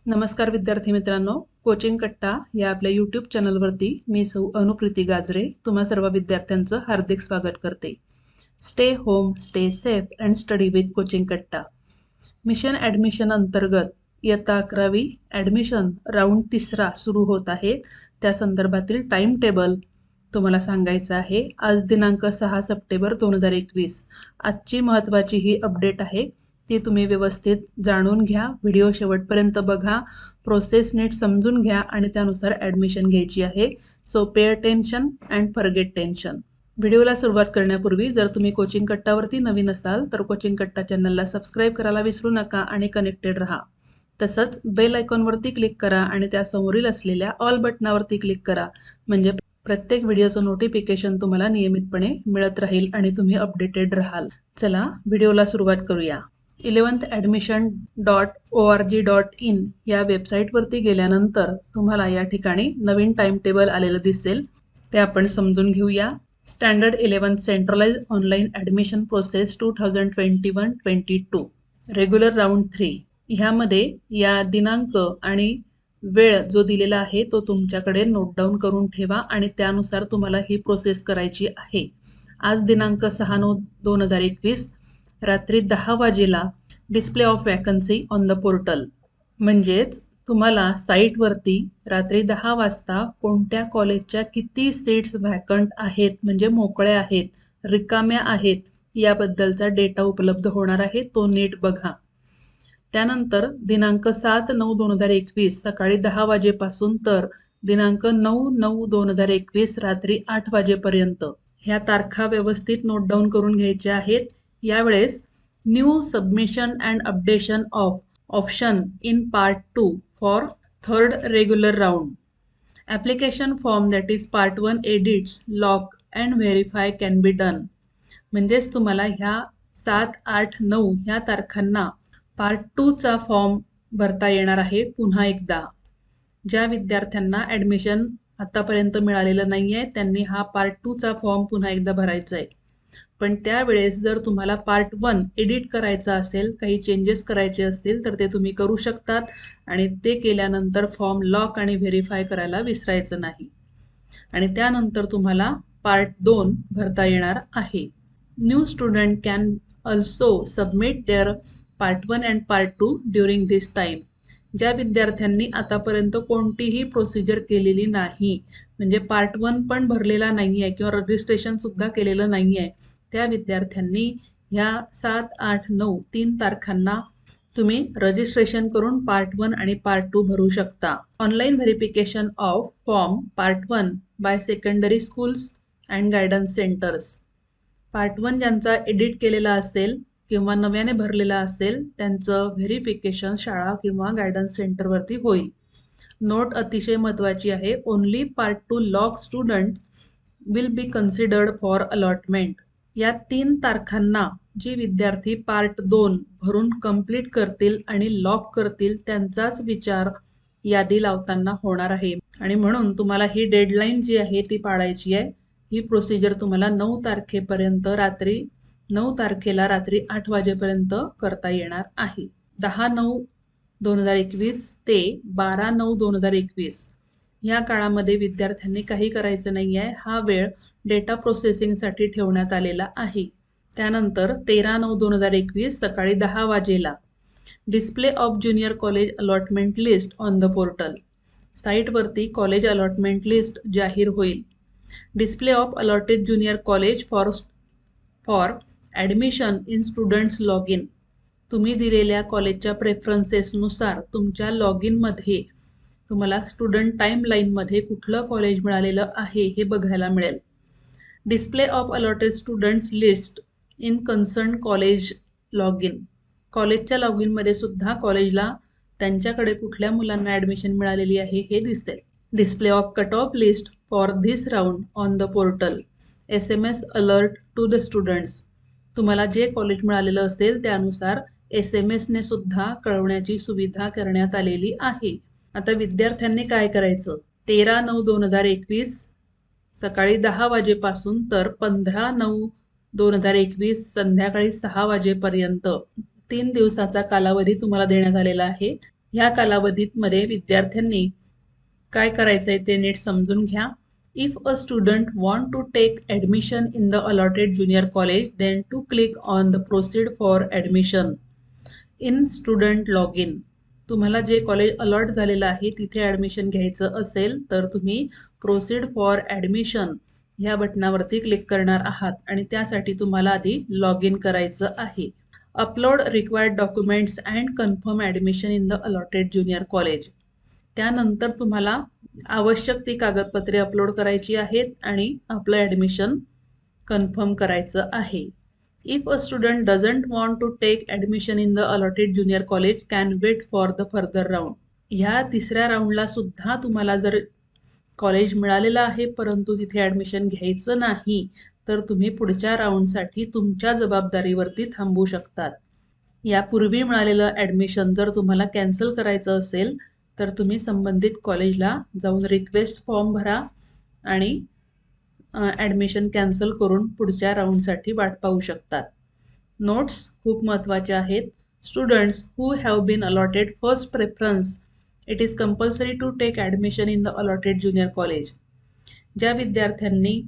नमस्कार विद्यार्थी मित्रांनो, कोचिंग कट्टा या आपल्या यूट्यूब चॅनलवरती मी सौ अनुप्रीती गाजरे तुम्हा सर्व विद्यार्थ्यांचं हार्दिक स्वागत करते. Stay home, stay safe and study with coaching कट्टा. मिशन ॲडमिशन अंतर्गत इयत्ता 11वी ॲडमिशन राऊंड 3 सुरू होत आहे. त्या संदर्भातील टाईम टेबल तुम्हाला सांगायचं आहे. आज दिनांक 6 सप्टेंबर 2021. आजची महत्त्वाची ही अपडेट आहे, ती तुम्ही व्यवस्थित जाणून घ्या. व्हिडिओ शेवटपर्यंत बघा, प्रोसेस नीट समजून घ्या आणि त्यानुसार ॲडमिशन घ्यायची आहे. So pay attention and forget tension. व्हिडिओला सुरुवात करण्यापूर्वी जर तुम्ही कोचिंग कट्टावरती नवीन असाल तर कोचिंग कट्टा चॅनलला सबस्क्राईब करायला विसरू नका आणि कनेक्टेड राहा. तसंच बेल आयकॉनवरती क्लिक करा आणि त्यासमोरील असलेल्या ऑल बटनावरती क्लिक करा, म्हणजे प्रत्येक व्हिडिओचं नोटिफिकेशन तुम्हाला नियमितपणे मिळत राहील आणि तुम्ही अपडेटेड राहाल. चला व्हिडिओला सुरुवात करूया. 11thadmission.org.in या वेबसाईटवरती गेल्यानंतर तुम्हाला या ठिकाणी नवीन टाईम टेबल आलेलं दिसेल, ते आपण समजून घेऊया. Standard 11 centralise online admission process 2021-22 regular round 3 ह्यामध्ये या दिनांक आणि वेळ जो दिलेला आहे तो तुमच्याकडे नोट डाऊन करून ठेवा आणि त्यानुसार तुम्हाला ही प्रोसेस करायची आहे. आज दिनांक 6/9/2021 रात्री 10 वाजेला display of vacancy on the portal, म्हणजेच तुम्हाला साईटवरती रात्री 10 वाजता कोणत्या कॉलेजच्या किती सीट्स व्हॅकंट आहेत, म्हणजे मोकळ्या आहेत, रिकाम्या आहेत, याबद्दलचा डेटा उपलब्ध होणार आहे. तो नीट बघा. त्यानंतर दिनांक 7/9/2021 सकाळी 10 वाजेपासून तर दिनांक 9/9/2021 रात्री 8 वाजेपर्यंत ह्या तारखा व्यवस्थित नोट डाऊन करून घ्यायच्या आहेत. यावेळेस new submission and updation of option in part 2 for 3rd regular round. Application form that is part 1 edits lock and verify can be done. म्हणजेच तुम्हाला ह्या 7, 8, 9 ह्या तारखांना पार्ट 2चा फॉर्म भरता येणार आहे. पुन्हा एकदा ज्या विद्यार्थ्यांना ॲडमिशन आतापर्यंत मिळालेलं नाही आहे त्यांनी हा पार्ट 2चा फॉर्म पुन्हा एकदा भरायचा आहे. पण त्यावेळेस जर तुम्हाला पार्ट 1 एडिट करायचा असेल, काही चेंजेस करायचे असतील तर ते तुम्ही करू शकतात आणि ते केल्यानंतर फॉर्म लॉक आणि व्हेरीफाय करायला विसरायचं नाही. आणि त्यानंतर तुम्हाला पार्ट 2 भरता येणार आहे. New student can also submit their part 1 and part 2 during this time. ज्या विद्यार्थ्यांनी आतापर्यंत कोणतीही प्रोसिजर केलेली नाही, म्हणजे पार्ट 1 पण भरलेला नाही आहे किंवा रजिस्ट्रेशनसुद्धा केलेलं नाही आहे, त्या विद्यार्थ्यांनी ह्या 7, 8, 9 3 तारखांना तुम्ही रजिस्ट्रेशन करून पार्ट 1 आणि पार्ट 2 भरू शकता. Online verification of form part 1 by secondary schools and guidance centres. Part 1 ज्यांचा एडिट केलेला असेल किंवा नव्याने भरलेला असेल त्यांचं व्हेरिफिकेशन शाळा किंवा गायडन्स सेंटरवरती होईल. नोट अतिशय महत्त्वाची आहे. Only part 2 lock student will be considered for allotment. या 3 तारखांना जी विद्यार्थी पार्ट 2 भरून कंप्लीट करतील आणि लॉक करतील त्यांचाच विचार यादी लावताना होणार आहे. आणि म्हणून तुम्हाला ही डेडलाईन जी आहे ती पाळायची आहे. ही प्रोसिजर तुम्हाला 9 तारखेपर्यंत रात्री 9 तारखेला रात्री 8 वाजेपर्यंत करता येणार आहे. 10/9/2021 ते 12/9/2021 या काळामध्ये विद्यार्थ्यांनी काही करायचं नाही आहे. हा वेळ डेटा प्रोसेसिंगसाठी ठेवण्यात आलेला आहे. त्यानंतर 13/9/2021 सकाळी 10 वाजेला display of junior college allotment list on the portal. साईटवरती कॉलेज अलॉटमेंट लिस्ट जाहीर होईल. Display of allotted junior college for admission in students log in. तुम्ही दिलेल्या कॉलेजच्या प्रेफरन्सेसनुसार तुमच्या लॉग इनमध्ये तुम्हाला स्टुडंट टाईमलाईनमध्ये कुठलं कॉलेज मिळालेलं आहे हे बघायला मिळेल. Display of allotted students list in concern college log in. कॉलेजच्या लॉग इनमध्ये सुद्धा कॉलेजला त्यांच्याकडे कुठल्या मुलांना ॲडमिशन मिळालेली आहे हे दिसेल. Display of cut off list for this round on the portal. SMS alert to the students. तुम्हाला जे कॉलेज मिळालेलं असेल त्यानुसार SMSने सुद्धा कळवण्याची सुविधा करण्यात आलेली आहे. आता विद्यार्थ्यांनी काय करायचं? 13/9/2021 सकाळी 10 वाजेपासून तर 15/9/2021 संध्याकाळी 6 वाजेपर्यंत 3 दिवसाचा कालावधी तुम्हाला देण्यात आलेला आहे. या कालावधीत मध्ये विद्यार्थ्यांनी काय करायचं आहे ते नीट समजून घ्या. If a student want to take admission in the allotted junior college then to click on the proceed for admission in student log in. तुम्हाला जे कॉलेज अलॉट झालेलं आहे तिथे ॲडमिशन घ्यायचं असेल तर तुम्ही प्रोसीड फॉर ॲडमिशन ह्या बटनावरती क्लिक करणार आहात आणि त्यासाठी तुम्हाला आधी लॉग इन करायचं आहे. Upload required documents and confirm admission in the allotted junior college. त्यानंतर तुम्हाला आवश्यक ती कागदपत्रे अपलोड करायची आहेत आणि आपलं ॲडमिशन कन्फर्म करायचं आहे. If a student doesn't want to take admission in the allotted junior college can wait for the further round. ह्या तिसऱ्या राऊंडला सुद्धा तुम्हाला जर कॉलेज मिळालेलं आहे परंतु तिथे ॲडमिशन घ्यायचं नाही तर तुम्ही पुढच्या राऊंडसाठी तुमच्या जबाबदारीवरती थांबू शकतात. यापूर्वी मिळालेलं ॲडमिशन जर तुम्हाला कॅन्सल करायचं असेल तर तुम्ही संबंधित कॉलेजला जाऊन रिक्वेस्ट फॉर्म भरा आणि ॲडमिशन कॅन्सल करून पुढच्या राऊंडसाठी वाट पाहू शकतात. नोट्स खूप महत्त्वाचे आहेत. Students who have been allotted first preference it is compulsory to take admission in the allotted junior college. ज्या विद्यार्थ्यांनी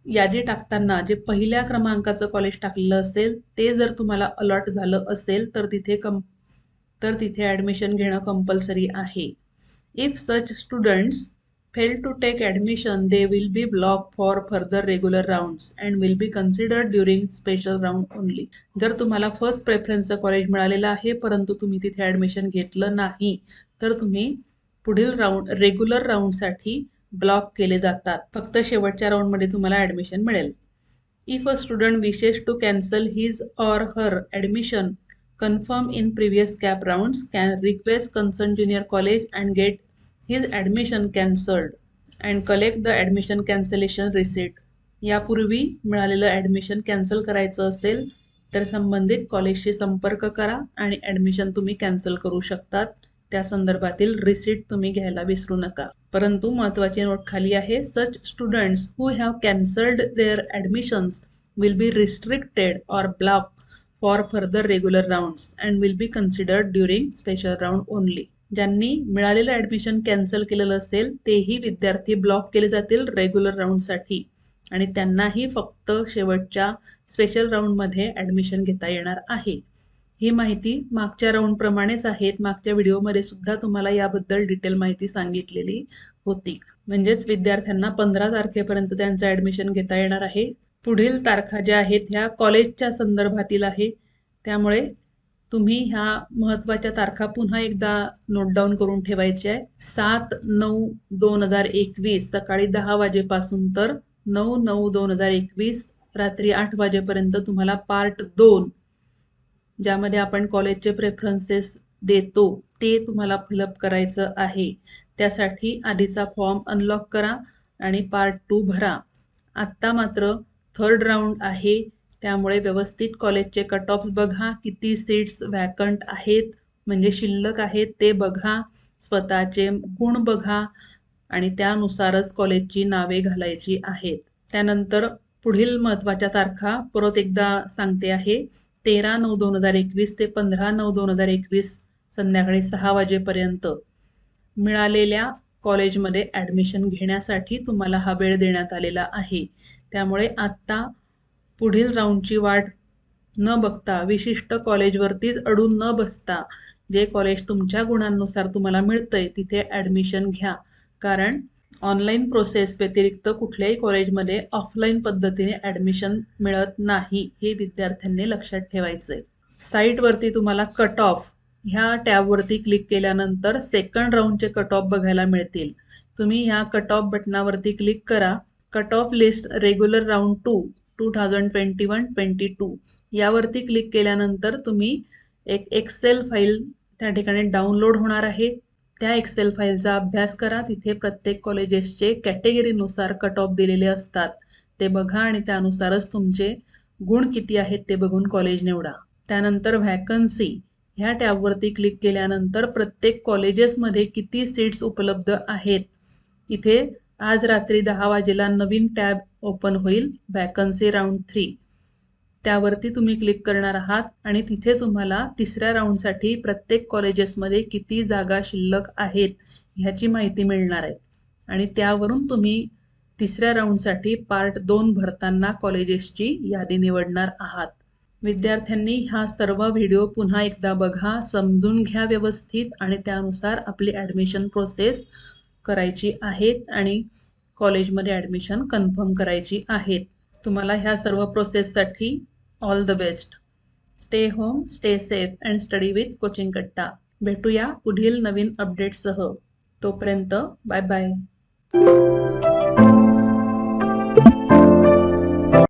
यादी टाकताना जे पहिल्या क्रमांकाचं कॉलेज टाकलेलं असेल ते जर तुम्हाला अलॉट झालं असेल तर तिथे ॲडमिशन घेणं कंपल्सरी आहे. If such students fail to take admission, they will be blocked for further regular rounds and will be considered during special round only. जर तुम्हाला फर्स्ट प्रेफरन्सचं कॉलेज मिळालेलं आहे परंतु तुम्ही तिथे ॲडमिशन घेतलं नाही तर तुम्ही पुढील रेग्युलर राऊंडसाठी ब्लॉक केले जातात. फक्त शेवटच्या राऊंडमध्ये तुम्हाला ॲडमिशन मिळेल. If a student wishes to cancel his or her admission confirm in previous CAP rounds can request concern junior college and get his admission cancelled and collect the admission cancellation receipt. यापूर्वी मिळालेलं admission cancel करायचं असेल तर संबंधित कॉलेजशी संपर्क करा आणि admission तुम्ही कॅन्सल करू शकतात. त्या संदर्भातील रिसीट तुम्ही घ्यायला विसरू नका. परंतु महत्त्वाची नोट खाली आहे. Such students who have cancelled their admissions will be restricted or block for further regular rounds and will be considered during special round only. ज्यांनी मिळालेलं ॲडमिशन कॅन्सल केलेलं असेल तेही विद्यार्थी ब्लॉक केले जातील रेग्युलर राऊंडसाठी आणि त्यांनाही फक्त शेवटच्या स्पेशल राऊंडमध्ये ॲडमिशन घेता येणार आहे. ही माहिती मागच्या राऊंडप्रमाणेच आहेत. मागच्या व्हिडिओमध्ये सुद्धा तुम्हाला याबद्दल डिटेल माहिती सांगितलेली होती. म्हणजेच विद्यार्थ्यांना 15 तारखेपर्यंत त्यांचं ॲडमिशन घेता येणार आहे. पुढील तारखा ज्या आहेत ह्या कॉलेजच्या संदर्भातील आहे त्यामुळे तुम्ही ह्या महत्त्वाच्या तारखा पुन्हा एकदा नोट डाऊन करून ठेवायच्या आहे. 7/9/2021 सकाळी 10 वाजेपासून तर 9/9/2021 रात्री 8 वाजेपर्यंत तुम्हाला पार्ट 2 ज्यामध्ये आपण कॉलेजचे प्रेफरन्सेस देतो ते तुम्हाला फिलअप करायचं आहे. त्यासाठी आधीचा फॉर्म अनलॉक करा आणि पार्ट 2 भरा. आत्ता मात्र थर्ड राऊंड आहे त्यामुळे व्यवस्थित कॉलेजचे कट ऑफ्स बघा. किती सीट्स वॅकंट आहेत म्हणजे शिल्लक आहेत ते बघा. स्वतःचे गुण बघा आणि त्यानुसारच कॉलेजची नावे घालायची आहेत. त्यानंतर पुढील महत्त्वाच्या तारखा परत एकदा सांगते आहे. 13/9/2021 ते 15/9/2021 संध्याकाळी 6 वाजेपर्यंत मिळालेल्या कॉलेजमध्ये ॲडमिशन घेण्यासाठी तुम्हाला हा वेळ देण्यात आलेला आहे. त्यामुळे आत्ता पुढील राऊंडची वाट न बघता विशिष्ट कॉलेजवरतीच अडून न बसता जे कॉलेज तुमच्या गुणांनुसार तुम्हाला मिळतंय तिथे ॲडमिशन घ्या. कारण ऑनलाईन प्रोसेस व्यतिरिक्त कुठल्याही कॉलेजमध्ये ऑफलाईन पद्धतीने ॲडमिशन मिळत नाही हे विद्यार्थ्यांनी लक्षात ठेवायचं आहे. साईटवरती तुम्हाला कट ऑफ ह्या टॅबवरती क्लिक केल्यानंतर सेकंड राऊंडचे कट ऑफ बघायला मिळतील. तुम्ही ह्या कट ऑफ बटनावरती क्लिक करा. Cut off list regular round 2 2021-22 यावरती क्लिक केल्यानंतर तुम्ही एक एक्सेल फाईल त्या ठिकाणी डाउनलोड होणार आहे. त्या एक्सेल फाईलचा अभ्यास करा. तिथे प्रत्येक कॉलेजेसचे कॅटेगरीनुसार कट ऑफ दिलेले असतात ते बघा आणि त्यानुसारच तुमचे गुण किती आहेत ते बघून कॉलेज निवडा. त्यानंतर व्हॅकन्सी ह्या टॅबवरती क्लिक केल्यानंतर प्रत्येक कॉलेजेसमध्ये किती सीट्स उपलब्ध आहेत इथे आज रात्री 10 वाजेला नवीन टॅब ओपन होईल. व्हॅकन्सी राऊंड 3 त्यावरती तुम्ही क्लिक करणार आहात आणि तिथे तुम्हाला तिसऱ्या राऊंडसाठी प्रत्येक कॉलेजेसमध्ये किती जागा शिल्लक आहेत ह्याची माहिती मिळणार आहे आणि त्यावरून तुम्ही तिसऱ्या राऊंडसाठी पार्ट 2 भरताना कॉलेजेसची यादी निवडणार आहात. विद्यार्थ्यांनी हा सर्व व्हिडिओ पुन्हा एकदा बघा, समजून घ्या व्यवस्थित आणि त्यानुसार आपली ॲडमिशन प्रोसेस करायची आहेत आणि कॉलेजमध्ये ॲडमिशन कन्फर्म करायची आहेत. तुम्हाला ह्या सर्व प्रोसेससाठी all the best. Stay home, stay safe and study with coaching Katta. भेटूया पुढील नवीन अपडेटसह. तोपर्यंत बाय बाय.